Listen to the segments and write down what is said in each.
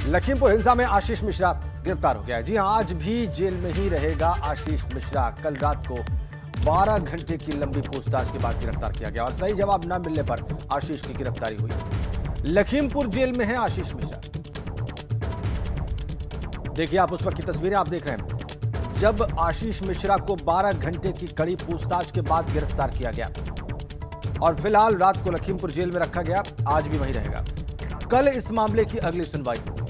लखीमपुर हिंसा में आशीष मिश्रा गिरफ्तार हो गया है। जी हां, आज भी जेल में ही रहेगा आशीष मिश्रा। कल रात को 12 घंटे की लंबी पूछताछ के बाद गिरफ्तार किया गया और सही जवाब न मिलने पर आशीष की गिरफ्तारी हुई। लखीमपुर जेल में है आशीष मिश्रा। देखिए आप उस वक्त की तस्वीरें आप देख रहे हैं जब आशीष मिश्रा को 12 घंटे की कड़ी पूछताछ के बाद गिरफ्तार किया गया और फिलहाल रात को लखीमपुर जेल में रखा गया, आज भी वहीं रहेगा। कल इस मामले की अगली सुनवाई होगी।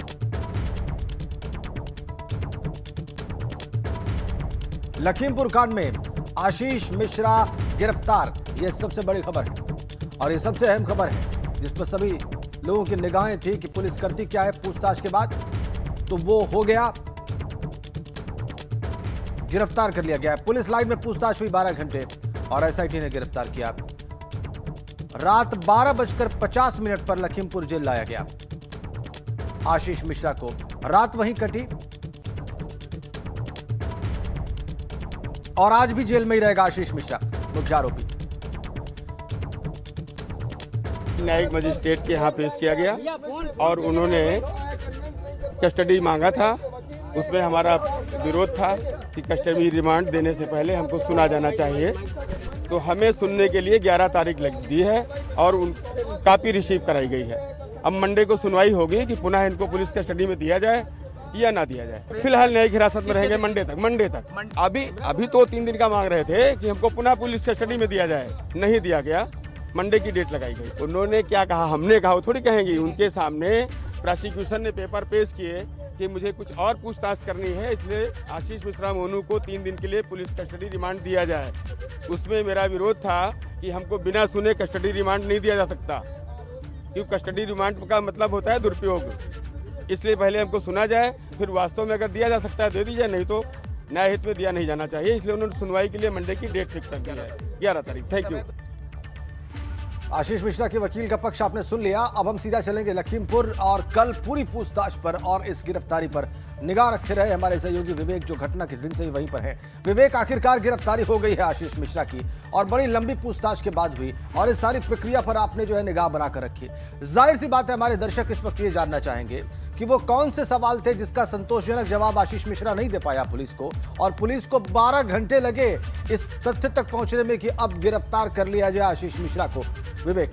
लखीमपुर कांड में आशीष मिश्रा गिरफ्तार, यह सबसे बड़ी खबर है और यह सबसे अहम खबर है जिस पर सभी लोगों की निगाहें थी कि पुलिस करती क्या है पूछताछ के बाद, तो वो हो गया। गिरफ्तार कर लिया गया। पुलिस लाइन में पूछताछ हुई 12 घंटे और एसआईटी ने गिरफ्तार किया। रात 12:50 पर लखीमपुर जेल लाया गया। आशीष मिश्रा को रात वहीं कटी और आज भी जेल में ही रहेगा आशीष मिश्रा, मुख्य आरोपी। न्यायिक मजिस्ट्रेट के यहाँ पेश किया गया और उन्होंने कस्टडी मांगा था। उसमें हमारा विरोध था कि कस्टडी रिमांड देने से पहले हमको सुना जाना चाहिए, तो हमें सुनने के लिए 11 तारीख लग दी है और कापी रिसीव कराई गई है। अब मंडे को सुनवाई होगी कि पुनः इनको पुलिस कस्टडी में दिया जाए या ना दिया जाए। फिलहाल न्यायिक हिरासत में रहेंगे मंडे तक। अभी तो 3 दिन का मांग रहे थे कि हमको पुनः पुलिस कस्टडी में दिया जाए, नहीं दिया गया। मंडे की डेट लगाई गई। उन्होंने क्या कहा, हमने कहा, वो थोड़ी कहेंगी। उनके सामने प्रोसिक्यूशन ने पेपर पेश किए कि मुझे कुछ और पूछताछ करनी है, इसलिए आशीष मिश्रा मोनू को 3 दिन के लिए पुलिस कस्टडी रिमांड दिया जाए। उसमें मेरा विरोध था कि हमको बिना सुने कस्टडी रिमांड नहीं दिया जा सकता, क्योंकि कस्टडी रिमांड का मतलब होता है दुरुपयोग। इसलिए पहले हमको सुना जाए, फिर वास्तव में अगर दिया जा सकता है दे दीजिए, नहीं तो न्याय हित में दिया नहीं जाना चाहिए। इसलिए उन्होंने सुनवाई के लिए मंडे की डेट फिक्स कर दी है, 11 तारीख। Thank you. आशीष मिश्रा के वकील का पक्ष आपने सुन लिया। अब हम सीधा चलेंगे लखीमपुर और कल पूरी पूछताछ पर और इस गिरफ्तारी पर निगाह रखे रहे हमारे सहयोगी विवेक, जो घटना के दिन से ही वहीं पर है। विवेक, आखिरकार गिरफ्तारी हो गई है आशीष मिश्रा की और बड़ी लंबी पूछताछ के बाद हुई और इस सारी प्रक्रिया पर आपने जो है निगाह बनाकर रखी। जाहिर सी बात है हमारे दर्शक इस वक्त ये जानना चाहेंगे कि वो कौन से सवाल थे जिसका संतोषजनक जवाब आशीष मिश्रा नहीं दे पाया पुलिस को, और पुलिस को 12 घंटे लगे इस तथ्य तक पहुंचने में कि अब गिरफ्तार कर लिया जाए आशीष मिश्रा को। विवेक।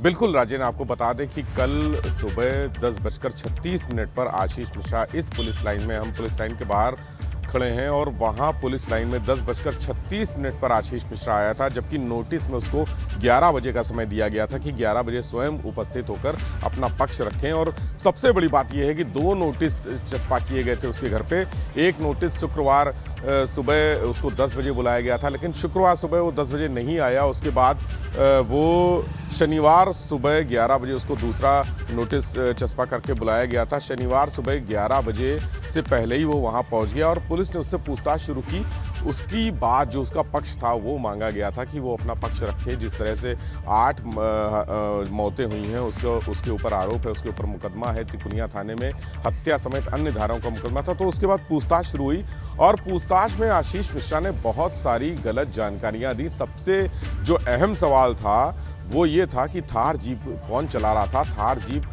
बिल्कुल राजेन, आपको बता दें कि कल सुबह 10:36 पर आशीष मिश्रा इस पुलिस लाइन में, हम पुलिस लाइन के बाहर खड़े हैं और वहां पुलिस लाइन में 10:36 पर आशीष मिश्रा आया था, जबकि नोटिस में उसको 11 बजे का समय दिया गया था कि 11 बजे स्वयं उपस्थित होकर अपना पक्ष रखें। और सबसे बड़ी बात यह है कि 2 नोटिस चस्पा किए गए थे उसके घर पे। एक नोटिस शुक्रवार सुबह उसको 10 बजे बुलाया गया था, लेकिन शुक्रवार सुबह वो 10 बजे नहीं आया। उसके बाद वो शनिवार सुबह 11 बजे उसको दूसरा नोटिस चस्पा करके बुलाया गया था। शनिवार सुबह 11 बजे से पहले ही वो वहाँ पहुँच गया और पुलिस ने उससे पूछताछ शुरू की। उसकी बाद जो उसका पक्ष था वो मांगा गया था कि वो अपना पक्ष रखे। जिस तरह से 8 मौतें हुई हैं उसके ऊपर आरोप है, उसके ऊपर मुकदमा है तिकोनिया थाने में, हत्या समेत अन्य धाराओं का मुकदमा था। तो उसके बाद पूछताछ शुरू हुई और पूछताछ में आशीष मिश्रा ने बहुत सारी गलत जानकारियां दी। सबसे जो अहम सवाल था वो ये था कि थार जीप कौन चला रहा था। थार जीप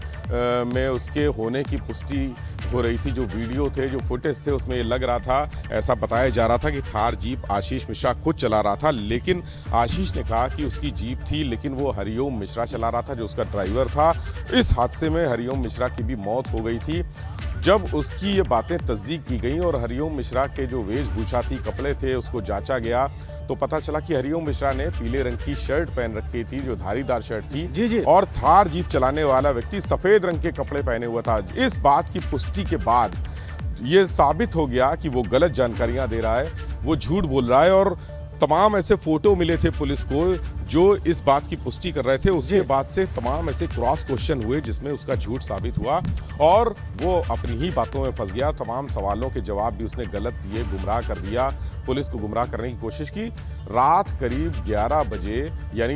में उसके होने की पुष्टि हो रही थी। जो वीडियो थे, जो फुटेज थे, उसमें ये लग रहा था, ऐसा बताया जा रहा था कि थार जीप आशीष मिश्रा खुद चला रहा था। लेकिन आशीष ने कहा कि उसकी जीप थी, लेकिन वो हरिओम मिश्रा चला रहा था जो उसका ड्राइवर था। इस हादसे में हरिओम मिश्रा की भी मौत हो गई थी। जब उसकी ये बातें तस्दीक की गई और हरिओम मिश्रा के जो वेशभूषा थी, कपड़े थे, उसको जांचा गया तो पता चला कि हरिओम मिश्रा ने पीले रंग की शर्ट पहन रखी थी, जो धारीदार शर्ट थी। जी। और थार जीप चलाने वाला व्यक्ति सफेद रंग के कपड़े पहने हुआ था। इस बात की पुष्टि के बाद ये साबित हो गया कि वो गलत जानकारियां दे रहा है, वो झूठ बोल रहा है और तमाम ऐसे फोटो मिले थे पुलिस को जो इस बात की पुष्टि कर रहे थे। उसके बाद से तमाम ऐसे क्रॉस क्वेश्चन हुए जिसमें उसका झूठ साबित हुआ और वो अपनी ही बातों में फंस गया। तमाम सवालों के जवाब भी उसने गलत दिए, गुमराह कर दिया। पुलिस को गुमराह करने की कोशिश की। रात करीब 11 बजे यानी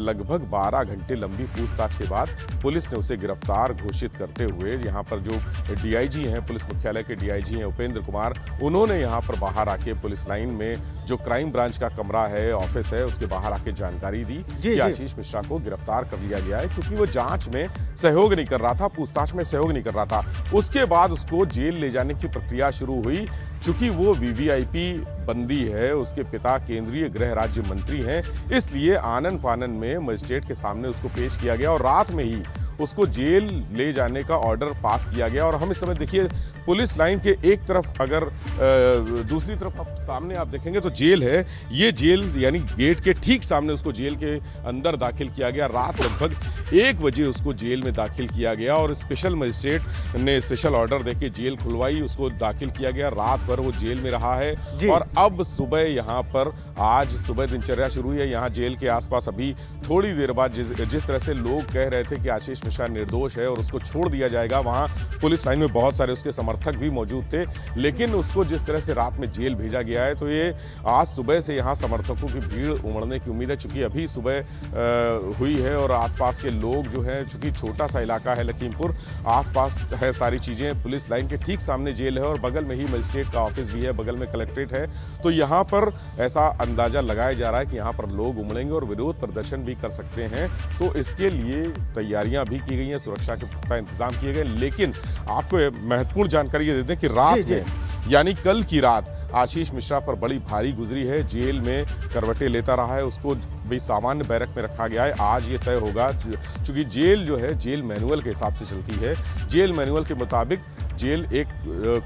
लगभग 12 घंटे लंबी पूछताछ के बाद पुलिस ने उसे गिरफ्तार घोषित करते हुए यहाँ पर जो डीआईजी हैं, पुलिस मुख्यालय के डीआईजी हैं उपेंद्र कुमार, उन्होंने यहाँ पर बाहर आके पुलिस लाइन में जो क्राइम ब्रांच का कमरा है, ऑफिस है, उसके बाहर आके जानकारी दी कि आशीष मिश्रा को गिरफ्तार कर लिया गया है क्योंकि वो जांच में सहयोग नहीं कर रहा था, पूछताछ में सहयोग नहीं कर रहा था। उसके बाद उसको जेल ले जाने की प्रक्रिया शुरू हुई। चूंकि वो वीवीआईपी बंदी है, उसके पिता केंद्रीय गृह राज्य मंत्री हैं, इसलिए आनन फानन में मजिस्ट्रेट के सामने उसको पेश किया गया और रात में ही उसको जेल ले जाने का ऑर्डर पास किया गया। और हम इस समय देखिए पुलिस लाइन के एक तरफ अगर दूसरी तरफ आप सामने आप देखेंगे तो जेल है। ये जेल यानी गेट के ठीक सामने उसको जेल के अंदर दाखिल किया गया। रात लगभग 1 बजे उसको जेल में दाखिल किया गया और स्पेशल मजिस्ट्रेट ने स्पेशल ऑर्डर देके जेल खुलवाई, उसको दाखिल किया गया। रात भर वो जेल में रहा है और अब सुबह यहाँ पर आज सुबह दिनचर्या शुरू हुई है। यहाँ जेल के आसपास अभी थोड़ी देर बाद जिस तरह से लोग कह रहे थे कि आशीष मिश्रा निर्दोष है और उसको छोड़ दिया जाएगा, वहाँ पुलिस लाइन में बहुत सारे उसके समर्थक भी मौजूद थे, लेकिन उसको जिस तरह से रात में जेल भेजा गया है तो ये आज सुबह से यहाँ समर्थकों की भीड़ उमड़ने की उम्मीद है। चूंकि अभी सुबह हुई है और आसपास के लोग जो हैं, चूंकि छोटा सा इलाका है लखीमपुर, आसपास है सारी चीज़ें, पुलिस लाइन के ठीक सामने जेल है और बगल में ही मजिस्ट्रेट का ऑफिस भी है, बगल में कलेक्ट्रेट है, तो यहाँ पर ऐसा अंदाजा लगाया जा रहा है कि यहाँ पर लोग उमड़ेंगे और विरोध प्रदर्शन भी कर सकते हैं। तो इसके लिए तैयारियां भी की गई हैं, सुरक्षा के पुख्ता इंतजाम किए गए। लेकिन आपको महत्वपूर्ण जानकारी ये दे दें कि रात में यानी कल की रात आशीष मिश्रा पर बड़ी भारी गुजरी है। जेल में करवटें लेता रहा है, उसको भी सामान्य बैरक में रखा गया है। आज ये तय होगा, चूंकि जेल जो है जेल मैनुअल के हिसाब से चलती है। जेल मैनुअल के मुताबिक जेल एक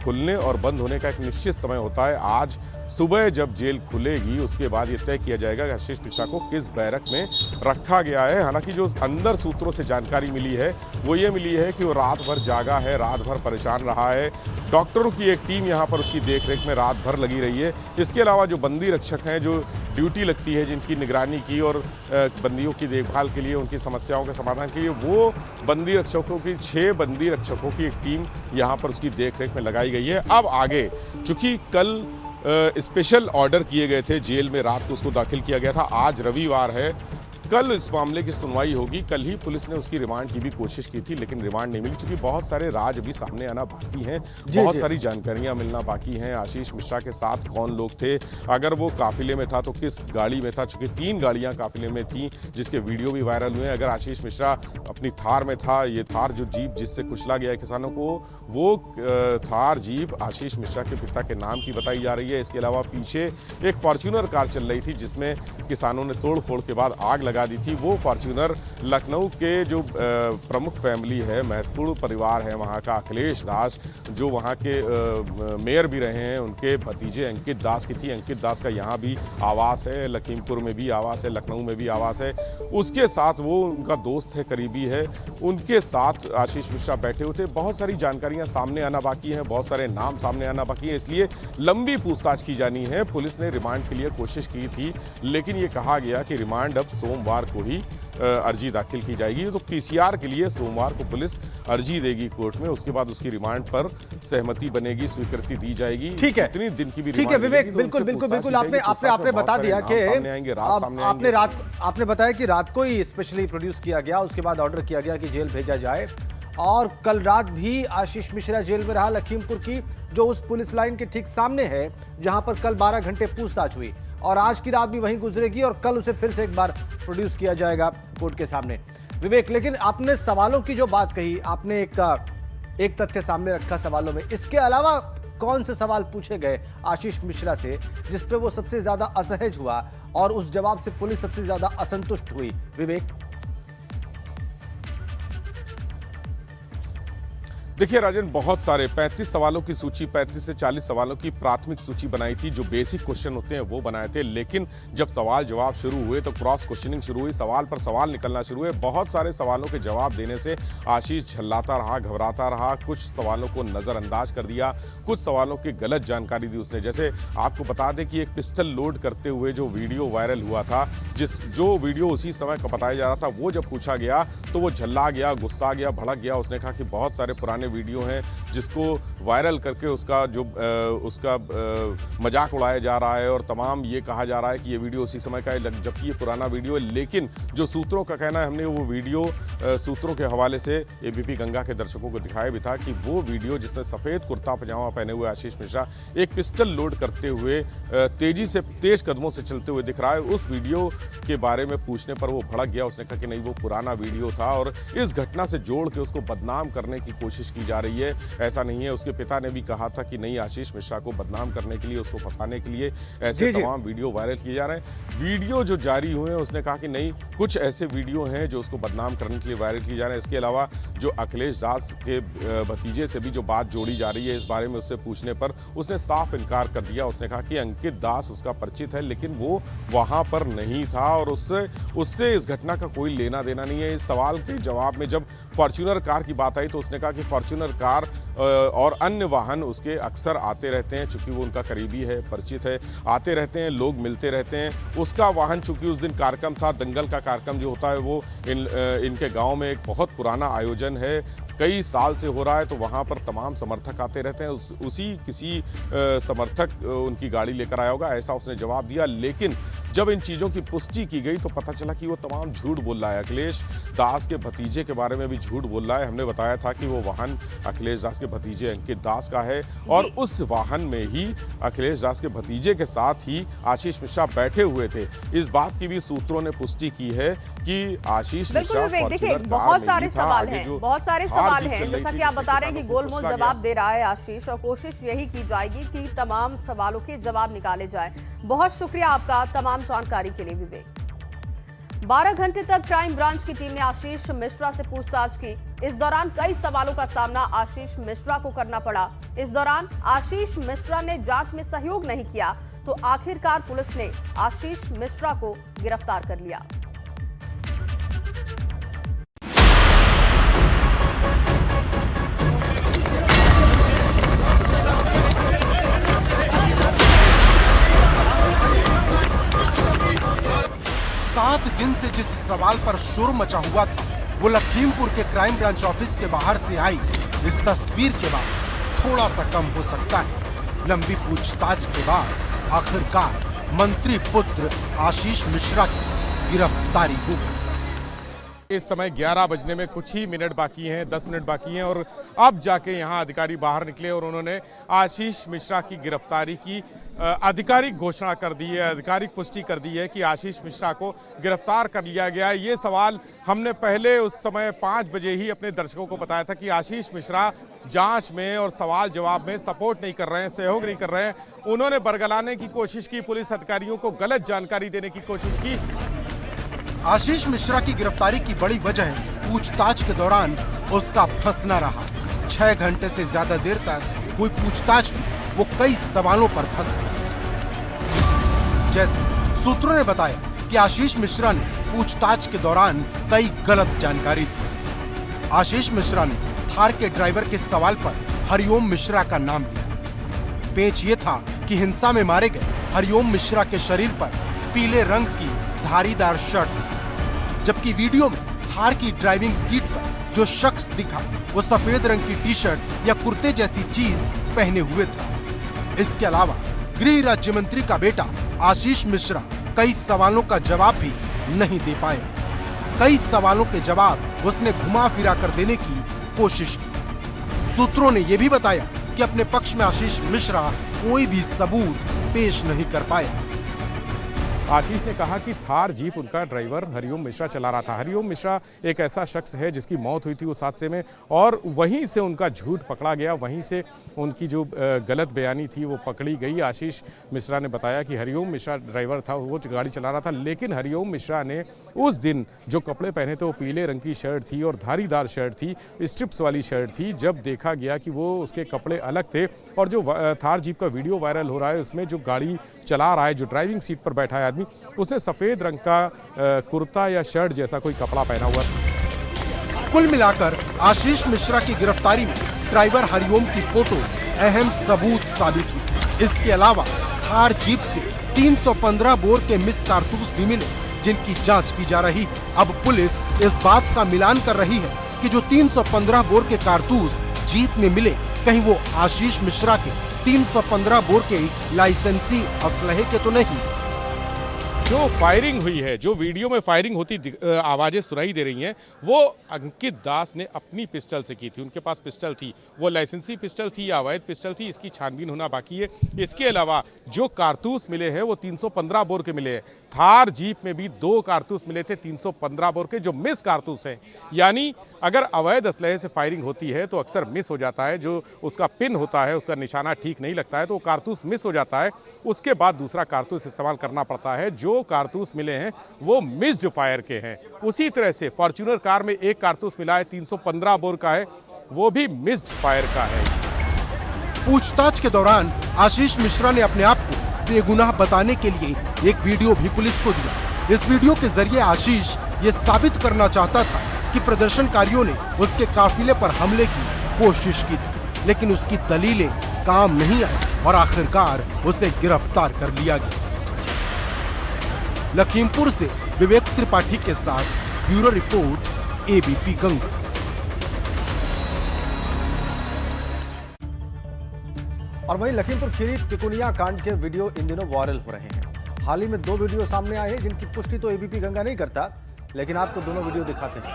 खुलने और बंद होने का एक निश्चित समय होता है। आज सुबह जब जेल खुलेगी उसके बाद ये तय किया जाएगा कि आशीष मिश्रा को किस बैरक में रखा गया है। हालांकि जो अंदर सूत्रों से जानकारी मिली है वो ये मिली है कि वो रात भर जागा है, रात भर परेशान रहा है। डॉक्टरों की एक टीम यहाँ पर उसकी देखरेख में रात भर लगी रही है। इसके अलावा जो बंदी रक्षक हैं, जो ड्यूटी लगती है जिनकी निगरानी की और बंदियों की देखभाल के लिए, उनकी समस्याओं के समाधान के लिए, वो बंदी रक्षकों की 6 बंदी रक्षकों की एक टीम यहाँ पर उसकी देखरेख में लगाई गई है। अब आगे चूंकि कल स्पेशल ऑर्डर किए गए थे, जेल में रात को उसको दाखिल किया गया था, आज रविवार है, कल इस मामले की सुनवाई होगी। कल ही पुलिस ने उसकी रिमांड की भी कोशिश की थी लेकिन रिमांड नहीं मिली, क्योंकि बहुत सारे राज अभी सामने आना बाकी हैं, बहुत सारी जानकारियां मिलना बाकी हैं। आशीष मिश्रा के साथ कौन लोग थे, अगर वो काफिले में था तो किस गाड़ी में था, चूंकि 3 गाड़ियां काफिले में थी जिसके वीडियो भी वायरल हुए। अगर आशीष मिश्रा अपनी थार में था, ये थार जो जीप जिससे कुचला गया किसानों को, वो थार जीप आशीष मिश्रा के पिता के नाम की बताई जा रही है। इसके अलावा पीछे एक फॉर्च्यूनर कार चल रही थी जिसमें किसानों ने तोड़ फोड़ के बाद आग लगा दी थी। वो फॉर्च्यूनर लखनऊ के जो प्रमुख फैमिली है, महत्वपूर्ण परिवार है वहाँ का, अखिलेश दास, जो वहाँ के मेयर भी रहे हैं, उनके भतीजे अंकित दास की थी। अंकित दास का यहाँ भी आवास है, लखीमपुर में भी आवास है, लखनऊ में भी आवास है। उसके साथ वो उनका दोस्त है, करीबी है, उनके साथ आशीष मिश्रा बैठे हुए थे। बहुत सारी जानकारियाँ सामने आना बाकी हैं, बहुत सारे नाम सामने आना बाकी है, इसलिए लंबी पूछताछ की जानी है। पुलिस ने रिमांड के लिए कोशिश की थी लेकिन ये कहा गया कि रिमांड अब सोमवार को ही अर्जी दाखिल की जाएगी। तो पीसीआर के लिए सोमवार को पुलिस अर्जी देगी कोर्ट में, उसके बाद उसकी रिमांड पर सहमति बनेगी, स्वीकृति दी जाएगी। ठीक है, कितनी दिन की भी ठीक है विवेक, बिल्कुल बिल्कुल बिल्कुल आपने बता दिया कि आपने बताया कि रात को ही स्पेशली प्रोड्यूस किया गया, उसके बाद ऑर्डर किया गया कि जेल भेजा जाए। और कल रात भी आशीष मिश्रा जेल में रहा, लखीमपुर की जो उस पुलिस लाइन के ठीक सामने है जहां पर कल 12 घंटे पूछताछ हुई, और आज की रात भी वहीं गुजरेगी और कल उसे फिर से एक बार प्रोड्यूस किया जाएगा कोर्ट के सामने। विवेक, लेकिन आपने सवालों की जो बात कही, आपने एक तथ्य सामने रखा सवालों में, इसके अलावा कौन से सवाल पूछे गए आशीष मिश्रा से जिस पे वो सबसे ज्यादा असहज हुआ और उस जवाब से पुलिस सबसे ज्यादा असंतुष्ट हुई? विवेक, देखिए राजन, बहुत सारे 35 सवालों की सूची, 35 से 40 सवालों की प्राथमिक सूची बनाई थी, जो बेसिक क्वेश्चन होते हैं वो बनाए थे। लेकिन जब सवाल जवाब शुरू हुए तो क्रॉस क्वेश्चनिंग शुरू हुई, सवाल पर सवाल निकलना शुरू हुए। बहुत सारे सवालों के जवाब देने से आशीष झल्लाता रहा, घबराता रहा, कुछ सवालों को नज़रअंदाज कर दिया, कुछ सवालों की गलत जानकारी दी उसने। जैसे आपको बता दें कि एक पिस्टल लोड करते हुए जो वीडियो वायरल हुआ था, जो वीडियो उसी समय का बताया जा रहा था, वो जब पूछा गया तो वो झल्ला गया, गुस्सा गया, भड़क गया। उसने कहा कि बहुत सारे पुराने वीडियो हैं जिसको वायरल करके उसका मजाक उड़ाया जा रहा है और तमाम ये कहा जा रहा है कि ये वीडियो उसी समय का है, जबकि ये पुराना वीडियो है। लेकिन जो सूत्रों का कहना है, हमने वो वीडियो सूत्रों के हवाले से एबीपी गंगा के दर्शकों को दिखाया भी था कि वो वीडियो जिसमें सफ़ेद कुर्ता पजामा पहने हुए आशीष मिश्रा एक पिस्टल लोड करते हुए तेज कदमों से चलते हुए दिख रहा है, उस वीडियो के बारे में पूछने पर वो भड़क गया। उसने कहा कि नहीं, वो पुराना वीडियो था और इस घटना से जोड़ के उसको बदनाम करने की कोशिश की जा रही है। ऐसा नहीं है। उसके पिता ने भी कहा था कि नहीं, आशीष मिश्रा को बदनाम करने के लिए, उसको फंसाने के लिए ऐसे तमाम वीडियो वायरल किए जा रहे हैं। वीडियो जो जारी हुए हैं, उसने कहा कि नहीं, कुछ ऐसे वीडियो हैं जो उसको बदनाम करने के लिए वायरल किए जा रहे हैं। इसके अलावा जो अखिलेश दास के भतीजे से भी जो बात जोड़ी जा रही है, इस बारे में उससे पूछने पर उसने साफ इनकार कर दिया। उसने कहा कि अंकित दास उसका परिचित है, लेकिन वो वहां पर नहीं था और उससे इस घटना का कोई लेना देना नहीं है। इस सवाल के जवाब में जब फॉर्च्यूनर कार की बात आई तो उसने कहा कि फॉर्च्यूनर कार और अन्य वाहन उसके अक्सर आते रहते हैं, चूंकि वो उनका करीबी है, परिचित है, आते रहते हैं, लोग मिलते रहते हैं। उसका वाहन चूंकि उस दिन कार्यक्रम था, दंगल का कार्यक्रम जो होता है वो इनके गांव में एक बहुत पुराना आयोजन है, कई साल से हो रहा है, तो वहाँ पर तमाम समर्थक आते रहते हैं। उसी किसी समर्थक उनकी गाड़ी लेकर आया होगा, ऐसा उसने जवाब दिया। लेकिन जब इन चीज़ों की पुष्टि की गई तो पता चला कि वो तमाम झूठ बोल रहा है। अखिलेश दास के भतीजे के बारे में भी झूठ बोल रहा है। हमने बताया था कि वो वाहन अखिलेश दास के भतीजे अंकित दास का है और उस वाहन में ही अखिलेश दास के भतीजे के साथ ही आशीष मिश्रा बैठे हुए थे। इस बात की भी सूत्रों ने पुष्टि की है कि आशीष मिश्रा देखिए, बहुत सारे सवाल हैं, जैसा कि आप बता रहे हैं कि गोलमोल जवाब दे रहा है आशीष, और कोशिश यही की जाएगी कि तमाम सवालों के जवाब निकाले जाएं। बहुत शुक्रिया आपका तमाम जानकारी के लिए विवेक। 12 घंटे तक क्राइम ब्रांच की टीम ने आशीष मिश्रा से पूछताछ की। इस दौरान कई सवालों का सामना आशीष मिश्रा को करना पड़ा। इस दौरान आशीष मिश्रा ने जांच में सहयोग नहीं किया तो आखिरकार पुलिस ने आशीष मिश्रा को गिरफ्तार कर लिया। सात दिन से जिस सवाल पर शोर मचा हुआ था वो लखीमपुर के क्राइम ब्रांच ऑफिस के बाहर से आई इस तस्वीर के बाद थोड़ा सा कम हो सकता है। लंबी पूछताछ के बाद आखिरकार मंत्री पुत्र आशीष मिश्रा की गिरफ्तारी हो गई। इस समय 11 बजने में कुछ ही मिनट बाकी हैं, 10 मिनट बाकी हैं और अब जाके यहां अधिकारी बाहर निकले और उन्होंने आशीष मिश्रा की गिरफ्तारी की आधिकारिक घोषणा कर दी है, आधिकारिक पुष्टि कर दी है कि आशीष मिश्रा को गिरफ्तार कर लिया गया है। ये सवाल हमने पहले उस समय 5 बजे ही अपने दर्शकों को बताया था कि आशीष मिश्रा जांच में और सवाल जवाब में सपोर्ट नहीं कर रहे हैं, सहयोग नहीं कर रहे हैं। उन्होंने बरगलाने की कोशिश की, पुलिस अधिकारियों को गलत जानकारी देने की कोशिश की। आशीष मिश्रा की गिरफ्तारी की बड़ी वजह पूछताछ के दौरान उसका फंसना रहा। 6 घंटे से ज्यादा देर तक हुई पूछताछ में वो कई सवालों पर फंस गया। जैसे सूत्रों ने बताया कि आशीष मिश्रा ने पूछताछ के दौरान कई गलत जानकारी दी। आशीष मिश्रा ने थार के ड्राइवर के सवाल पर हरिओम मिश्रा का नाम लिया। पेच ये था कि हिंसा में मारे गए हरिओम मिश्रा के शरीर पर पीले रंग की धारीदार शर्ट थी, जबकि वीडियो में थार की ड्राइविंग सीट पर जो शख्स दिखा वो सफेद रंग की टी शर्ट या कुर्ते जैसी चीज पहने हुए था। इसके अलावा गृह राज्य मंत्री का बेटा आशीष मिश्रा कई सवालों का जवाब भी नहीं दे पाया। कई सवालों के जवाब उसने घुमा फिरा कर देने की कोशिश की। सूत्रों ने यह भी बताया कि अपने पक्ष में आशीष मिश्रा कोई भी सबूत पेश नहीं कर पाया। आशीष ने कहा कि थार जीप उनका ड्राइवर हरिओम मिश्रा चला रहा था। हरिओम मिश्रा एक ऐसा शख्स है जिसकी मौत हुई थी उस हादसे में और वहीं से उनका झूठ पकड़ा गया, वहीं से उनकी जो गलत बयानी थी वो पकड़ी गई। आशीष मिश्रा ने बताया कि हरिओम मिश्रा ड्राइवर था, वो गाड़ी चला रहा था, लेकिन हरिओम मिश्रा ने उस दिन जो कपड़े पहने थे वो पीले रंग की शर्ट थी और धारीदार शर्ट थी, स्ट्रिप्स वाली शर्ट थी। जब देखा गया कि वो उसके कपड़े अलग थे और जो थार जीप का वीडियो वायरल हो रहा है उसमें जो गाड़ी चला रहा है, जो ड्राइविंग सीट पर बैठा है आदमी, उसने सफेद रंग का कुर्ता या शर्ट जैसा कोई कपड़ा पहना हुआ था। कुल मिलाकर आशीष मिश्रा की गिरफ्तारी में ड्राइवर हरिओम की फोटो अहम सबूत साबित हुई। इसके अलावा थार जीप से 315 बोर के मिस कारतूस भी मिले, जिनकी जांच की जा रही है। अब पुलिस इस बात का मिलान कर रही है कि जो 315 बोर के कारतूस जीप में मिले कहीं वो आशीष मिश्रा के 315 बोर के लाइसेंसी असलहे के तो नहीं। जो फायरिंग हुई है, जो वीडियो में फायरिंग होती आवाजें सुनाई दे रही हैं, वो अंकित दास ने अपनी पिस्टल से की थी। उनके पास पिस्टल थी, वो लाइसेंसी पिस्टल थी या अवैध पिस्टल थी, इसकी छानबीन होना बाकी है। इसके अलावा जो कारतूस मिले हैं वो 315 बोर के मिले हैं। थार जीप में भी 2 कारतूस मिले थे 315 बोर के, जो मिस कारतूस हैं। यानी अगर अवैध असलहे से फायरिंग होती है तो अक्सर मिस हो जाता है, जो उसका पिन होता है, उसका निशाना ठीक नहीं लगता है, तो वो कारतूस मिस हो जाता है। उसके बाद दूसरा कारतूस इस्तेमाल करना पड़ता है। जो कारतूस मिले हैं वो मिस्ड फायर के हैं। उसी तरह से फॉर्च्यूनर कार में एक कारतूस मिला है 315 बोर का है, वो भी मिस्ड फायर का है। पूछताछ के दौरान आशीष मिश्रा ने अपने आप को बेगुनाह बताने के लिए एक वीडियो भी पुलिस को दिया। इस वीडियो के जरिए आशीष ये साबित करना चाहता था कि प्रदर्शनकारियों ने उसके काफिले पर हमले की कोशिश की थी, लेकिन उसकी दलीलें काम नहीं आई और आखिरकार उसे गिरफ्तार कर लिया गया। लखीमपुर से विवेक त्रिपाठी के साथ ब्यूरो रिपोर्ट, एबीपी गंगा। और वहीं लखीमपुर खीरी टिकुनिया कांड के वीडियो इन दिनों वायरल हो रहे हैं। हाल ही में 2 वीडियो सामने आए हैं जिनकी पुष्टि तो एबीपी गंगा नहीं करता, लेकिन आपको दोनों वीडियो दिखाते हैं।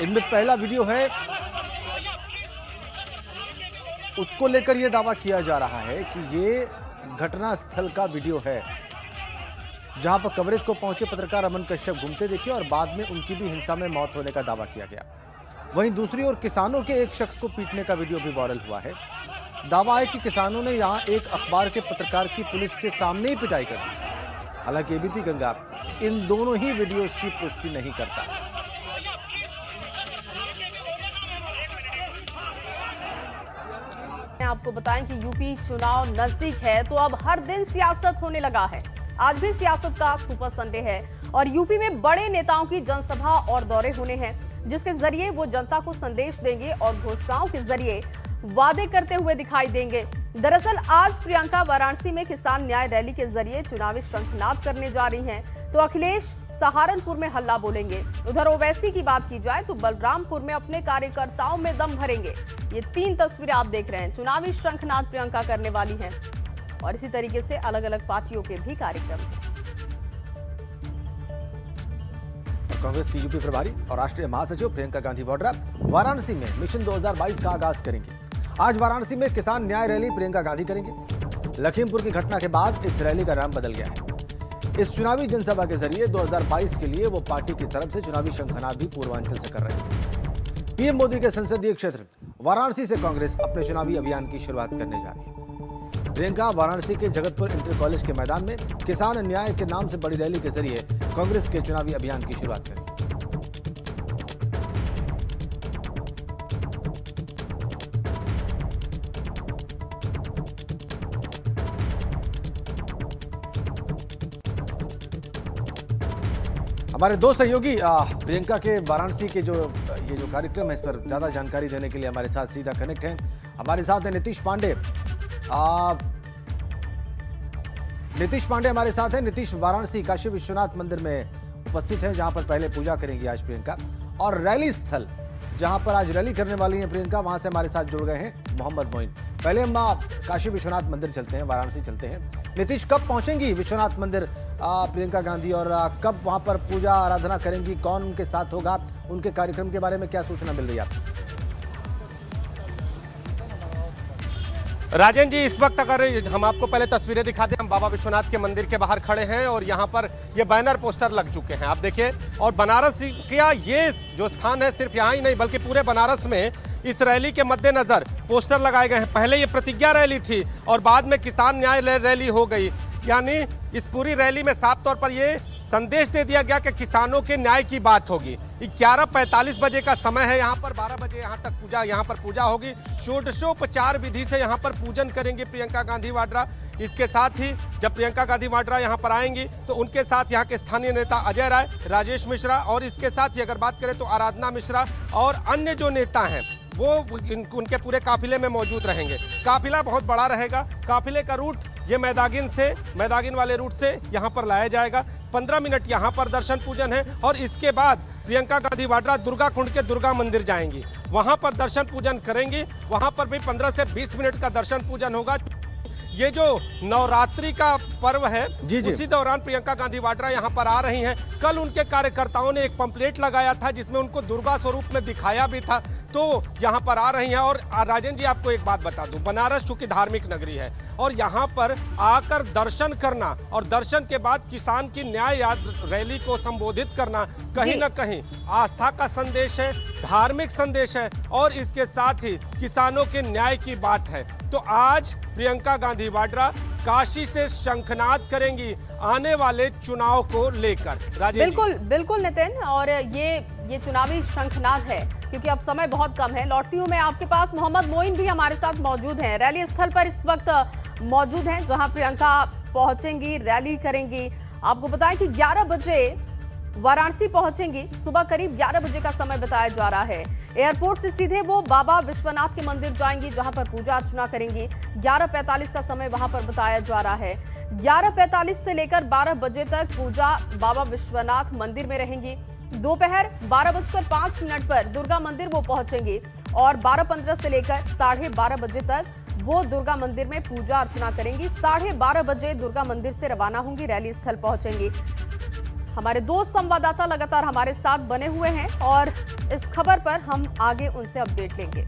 इनमें पहला वीडियो है, उसको लेकर यह दावा किया जा रहा है कि ये घटना स्थल का वीडियो है, जहां पर कवरेज को पहुंचे पत्रकार अमन कश्यप घूमते देखे और बाद में उनकी भी हिंसा में मौत होने का दावा किया गया। वहीं दूसरी ओर किसानों के एक शख्स को पीटने का वीडियो भी वायरल हुआ है। दावा है कि किसानों ने यहां एक अखबार के पत्रकार की पुलिस के सामने ही पिटाई कर दी। हालांकि एबीपी गंगा इन दोनों ही वीडियोस की पुष्टि नहीं करता। आपको बताएं कि यूपी चुनाव नजदीक है तो अब हर दिन सियासत होने लगा है। आज भी सियासत का सुपर संडे है और यूपी में बड़े नेताओं की जनसभा और दौरे होने हैं, जिसके जरिए वो जनता को संदेश देंगे और घोषणाओं के जरिए वादे करते हुए दिखाई देंगे। दरअसल आज प्रियंका वाराणसी में किसान न्याय रैली के जरिए चुनावी शंखनाद करने जा रही हैं, तो अखिलेश सहारनपुर में हल्ला बोलेंगे। उधर ओवैसी की बात की जाए तो बलरामपुर में अपने कार्यकर्ताओं में दम भरेंगे। ये 3 तस्वीरें आप देख रहे हैं, चुनावी शंखनाद प्रियंका करने वाली हैं और इसी तरीके से अलग अलग पार्टियों के भी कार्यक्रम हैं। कांग्रेस की यूपी प्रभारी और राष्ट्रीय महासचिव प्रियंका गांधी वाड्रा वाराणसी में मिशन 2022 का आगाज करेंगे। आज वाराणसी में किसान न्याय रैली प्रियंका गांधी करेंगे। लखीमपुर की घटना के बाद इस रैली का नाम बदल गया है। इस चुनावी जनसभा के जरिए 2022 के लिए वो पार्टी की तरफ से चुनावी शंखनाद भी पूर्वांचल से कर रहे हैं। पीएम मोदी के संसदीय क्षेत्र वाराणसी से कांग्रेस अपने चुनावी अभियान की शुरुआत करने जा रही है। प्रियंका वाराणसी के जगतपुर इंटर कॉलेज के मैदान में किसान न्याय के नाम से बड़ी रैली के जरिए कांग्रेस के चुनावी अभियान की शुरुआत करेंगे। हमारे 2 सहयोगी प्रियंका के वाराणसी के जो कार्यक्रम है, इस पर ज्यादा जानकारी देने के लिए हमारे साथ सीधा कनेक्ट हैं। हमारे साथ है नीतीश पांडे। नीतीश पांडे हमारे साथ है। नीतीश वाराणसी काशी विश्वनाथ मंदिर में उपस्थित है, जहां पर पहले पूजा करेंगी आज प्रियंका, और रैली स्थल जहां पर आज रैली करने वाली हैं प्रियंका, वहां से हमारे साथ जुड़ गए हैं मोहम्मद मोइन। पहले हम काशी विश्वनाथ मंदिर चलते हैं, वाराणसी चलते हैं। नीतीश, कब पहुंचेंगी विश्वनाथ मंदिर प्रियंका गांधी, और कब वहां पर पूजा आराधना करेंगी? कौन उनके साथ होगा? उनके कार्यक्रम के बारे में क्या सूचना मिल रही है आपको? राजन जी, इस वक्त अगर हम आपको पहले तस्वीरें दिखाते हैं, हम बाबा विश्वनाथ के मंदिर के बाहर खड़े हैं और यहाँ पर ये बैनर पोस्टर लग चुके हैं, आप देखिए। और बनारस का ये जो स्थान है, सिर्फ यहाँ ही नहीं बल्कि पूरे बनारस में इस रैली के मद्देनजर पोस्टर लगाए गए हैं। पहले ये प्रतिज्ञा रैली थी और बाद में किसान न्याय रैली हो गई। यानी इस पूरी रैली में साफ तौर पर ये संदेश दे दिया गया कि किसानों के न्याय की बात होगी। 11:45 बजे का समय है यहाँ पर, 12 बजे यहाँ पर पूजा होगी। षोडशोपचार विधि से यहाँ पर पूजन करेंगे प्रियंका गांधी वाड्रा। इसके साथ ही जब प्रियंका गांधी वाड्रा यहाँ पर आएंगी तो उनके साथ यहाँ के स्थानीय नेता अजय राय, राजेश मिश्रा और इसके साथ ही अगर बात करें तो आराधना मिश्रा और अन्य जो नेता हैं वो उनके पूरे काफिले में मौजूद रहेंगे। काफिला बहुत बड़ा रहेगा। काफिले का रूट ये मैदागिन वाले रूट से यहाँ पर लाया जाएगा। 15 मिनट यहाँ पर दर्शन पूजन है और इसके बाद प्रियंका गांधी वाड्रा दुर्गा कुंड के दुर्गा मंदिर जाएंगी, वहाँ पर दर्शन पूजन करेंगी। वहाँ पर भी 15 से 20 मिनट का दर्शन पूजन होगा। ये जो नवरात्रि का पर्व है उसी दौरान प्रियंका गांधी वाड्रा यहाँ पर आ रही हैं। कल उनके कार्यकर्ताओं ने एक पंपलेट लगाया था जिसमें उनको दुर्गा स्वरूप में दिखाया भी था, तो यहाँ पर आ रही हैं। और राजन जी, आपको एक बात बता दूं, बनारस चूंकि धार्मिक नगरी है और यहाँ पर आकर दर्शन करना और दर्शन के बाद किसान की न्याय याद रैली को संबोधित करना कहीं ना कहीं आस्था का संदेश है, धार्मिक संदेश है और इसके साथ ही किसानों के न्याय की बात है। तो आज प्रियंका गांधी वाड्रा काशी से शंखनाद करेंगी आने वाले चुनाव को लेकर। बिल्कुल नितिन, और ये चुनावी शंखनाद है क्योंकि अब समय बहुत कम है। लौटती हूँ मैं आपके पास। मोहम्मद मोइन भी हमारे साथ मौजूद हैं, रैली स्थल पर इस वक्त मौजूद हैं जहां प्रियंका पहुंचेंगी, रैली करेंगी। आपको बताएं कि 11 बजे वाराणसी पहुंचेंगी। सुबह करीब 11 बजे का समय बताया जा रहा है। एयरपोर्ट से सीधे वो बाबा विश्वनाथ के मंदिर जाएंगी जहां पर पूजा अर्चना करेंगी। 11:45 का समय वहां पर बताया जा रहा है। 11:45 से लेकर 12 बजे तक पूजा बाबा विश्वनाथ मंदिर में रहेंगी। दोपहर 12:05 पर दुर्गा मंदिर वो पहुंचेंगी और 12:15 से लेकर 12:30 बजे तक वो दुर्गा मंदिर में पूजा अर्चना करेंगी। 12:30 बजे दुर्गा मंदिर से रवाना होंगी, रैली स्थल पहुंचेंगी। हमारे 2 संवाददाता लगातार हमारे साथ बने हुए हैं और इस खबर पर हम आगे उनसे अपडेट लेंगे।